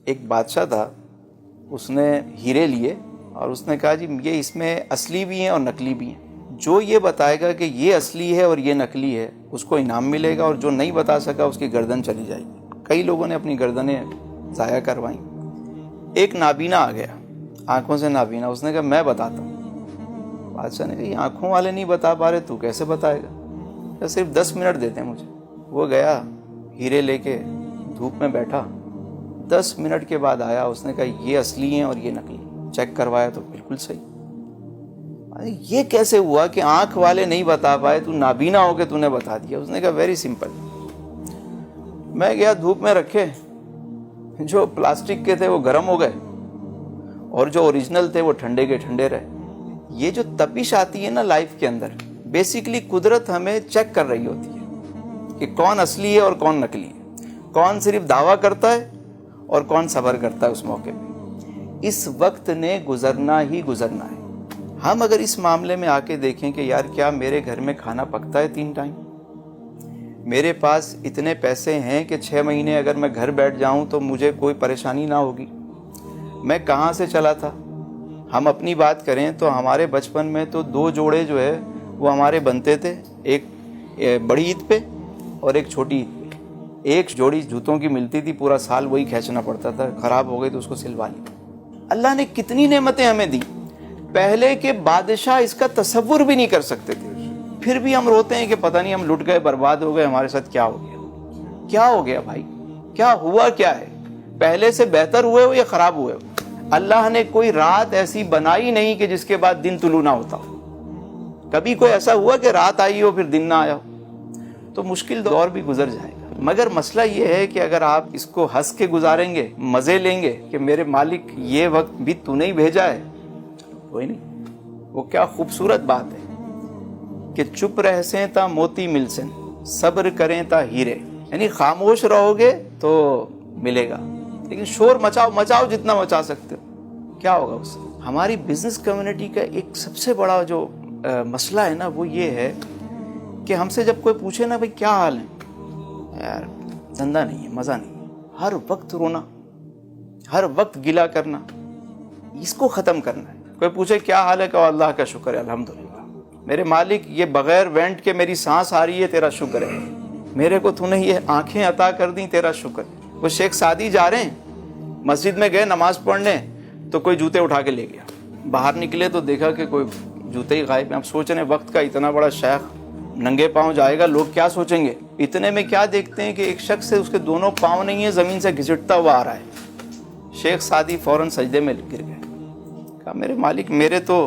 ایک بادشاہ تھا, اس نے ہیرے لیے اور اس نے کہا جی یہ اس میں اصلی بھی ہیں اور نقلی بھی ہیں, جو یہ بتائے گا کہ یہ اصلی ہے اور یہ نقلی ہے اس کو انعام ملے گا, اور جو نہیں بتا سکا اس کی گردن چلی جائے گی. کئی لوگوں نے اپنی گردنیں ضائع کروائیں. ایک نابینا آ گیا, آنکھوں سے نابینا, اس نے کہا میں بتاتا ہوں. بادشاہ نے کہا یہ آنکھوں والے نہیں بتا پا رہے, تو کیسے بتائے گا؟ صرف 10 منٹ دیتے ہیں مجھے. وہ گیا ہیرے لے کے دھوپ میں بیٹھا, 10 منٹ کے بعد آیا, اس نے کہا یہ اصلی ہیں اور یہ نقلی. چیک کروایا تو بالکل صحیح. یہ کیسے ہوا کہ آنکھ والے نہیں بتا پائے, تو نابینا ہو کے تو نے بتا دیا؟ اس نے کہا ویری سمپل. میں گیا دھوپ میں رکھے, جو پلاسٹک کے تھے وہ گرم ہو گئے اور جو اوریجنل تھے وہ ٹھنڈے کے ٹھنڈے رہے. یہ جو تپش آتی ہے نا لائف کے اندر, بیسیکلی قدرت ہمیں چیک کر رہی ہوتی ہے کہ کون اصلی ہے اور کون نقلی ہے, کون صرف دعویٰ کرتا ہے اور کون صبر کرتا ہے اس موقع پہ. اس وقت نے گزرنا ہی گزرنا ہے. ہم اگر اس معاملے میں آ کے دیکھیں کہ یار کیا میرے گھر میں کھانا پکتا ہے 3 ٹائم, میرے پاس اتنے پیسے ہیں کہ 6 مہینے اگر میں گھر بیٹھ جاؤں تو مجھے کوئی پریشانی نہ ہوگی, میں کہاں سے چلا تھا. ہم اپنی بات کریں تو ہمارے بچپن میں تو 2 جوڑے جو ہے وہ ہمارے بنتے تھے, ایک بڑی عید پہ اور ایک چھوٹی عید پہ. ایک جوڑی جوتوں کی ملتی تھی, پورا سال وہی کھینچنا پڑتا تھا, خراب ہو گئی تو اس کو سلوا لی. اللہ نے کتنی نعمتیں ہمیں دی, پہلے کے بادشاہ اس کا تصور بھی نہیں کر سکتے تھے. پھر بھی ہم روتے ہیں کہ پتہ نہیں ہم لٹ گئے, برباد ہو گئے, ہمارے ساتھ کیا ہو گیا. کیا ہو گیا بھائی, کیا ہوا کیا ہے؟ پہلے سے بہتر ہوئے ہو یا خراب ہوئے ہو؟ اللہ نے کوئی رات ایسی بنائی نہیں کہ جس کے بعد دن طلوع نہ ہوتا ہو. کبھی کوئی ایسا ہوا کہ رات آئی ہو پھر دن نہ آیا ہو؟ تو مشکل دور بھی گزر جائے گا. مگر مسئلہ یہ ہے کہ اگر آپ اس کو ہنس کے گزاریں گے, مزے لیں گے کہ میرے مالک یہ وقت بھی تو نہیں بھیجا ہے, کوئی نہیں. وہ کیا خوبصورت بات ہے کہ چپ رہ سیں تا موتی مل سن, صبر کریں تا ہیرے. یعنی خاموش رہو گے تو ملے گا, لیکن شور مچاؤ جتنا مچا سکتے ہو, کیا ہوگا اس سے؟ ہماری بزنس کمیونٹی کا ایک سب سے بڑا جو مسئلہ ہے نا وہ یہ ہے کہ ہم سے جب کوئی پوچھے نا بھائی کیا حال ہے, یار دھندا نہیں ہے, مزہ نہیں ہے, ہر وقت رونا, ہر وقت گلا کرنا, اس کو ختم کرنا ہے. کوئی پوچھے کیا حال ہے, کہ اللہ کا شکر ہے الحمدللہ, میرے مالک یہ بغیر وینٹ کے میری سانس آ رہی ہے, تیرا شکر ہے, میرے کو تو نے یہ آنکھیں عطا کر دیں, تیرا شکر ہے. وہ شیخ سعدی جا رہے ہیں, مسجد میں گئے نماز پڑھنے تو کوئی جوتے اٹھا کے لے گیا, باہر نکلے تو دیکھا کہ کوئی جوتے ہی غائب ہیں. آپ سوچ رہے ہیں وقت کا اتنا بڑا شیخ ننگے پاؤں جائے گا, لوگ کیا سوچیں گے؟ اتنے میں کیا دیکھتے ہیں کہ ایک شخص سے اس کے دونوں پاؤں نہیں ہیں, زمین سے گھسٹتا ہوا آ رہا ہے. شیخ سعدی فوراً سجدے میں گر گئے, کہا میرے مالک میرے تو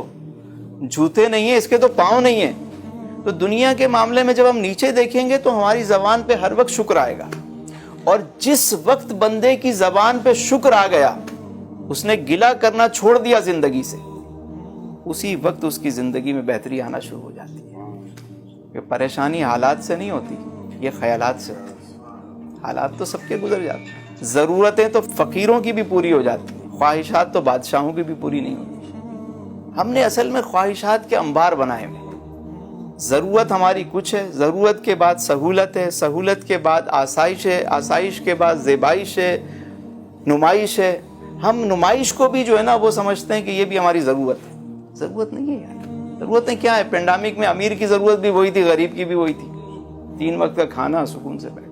جوتے نہیں ہیں, اس کے تو پاؤں نہیں ہیں. تو دنیا کے معاملے میں جب ہم نیچے دیکھیں گے تو ہماری زبان پہ ہر وقت شکر آئے گا, اور جس وقت بندے کی زبان پہ شکر آ گیا, اس نے گلا کرنا چھوڑ دیا زندگی سے, اسی وقت اس کی زندگی میں بہتری آنا شروع ہو جاتی ہے. کہ پریشانی حالات سے نہیں ہوتی, یہ خیالات سے ہوتی. حالات تو سب کے گزر جاتے ہیں, ضرورتیں تو فقیروں کی بھی پوری ہو جاتی ہیں, خواہشات تو بادشاہوں کی بھی پوری نہیں ہوتی. ہم نے اصل میں خواہشات کے انبار بنائے ہوئے. ضرورت ہماری کچھ ہے, ضرورت کے بعد سہولت ہے, سہولت کے بعد آسائش ہے, آسائش کے بعد زیبائش ہے, نمائش ہے. ہم نمائش کو بھی جو ہے نا وہ سمجھتے ہیں کہ یہ بھی ہماری ضرورت ہے. ضرورت نہیں ہے یار. ضرورتیں کیا ہے؟ پینڈامک میں امیر کی ضرورت بھی وہی تھی, غریب کی بھی وہی تھی, 3 وقت کا کھانا, سکون سے بیٹھ.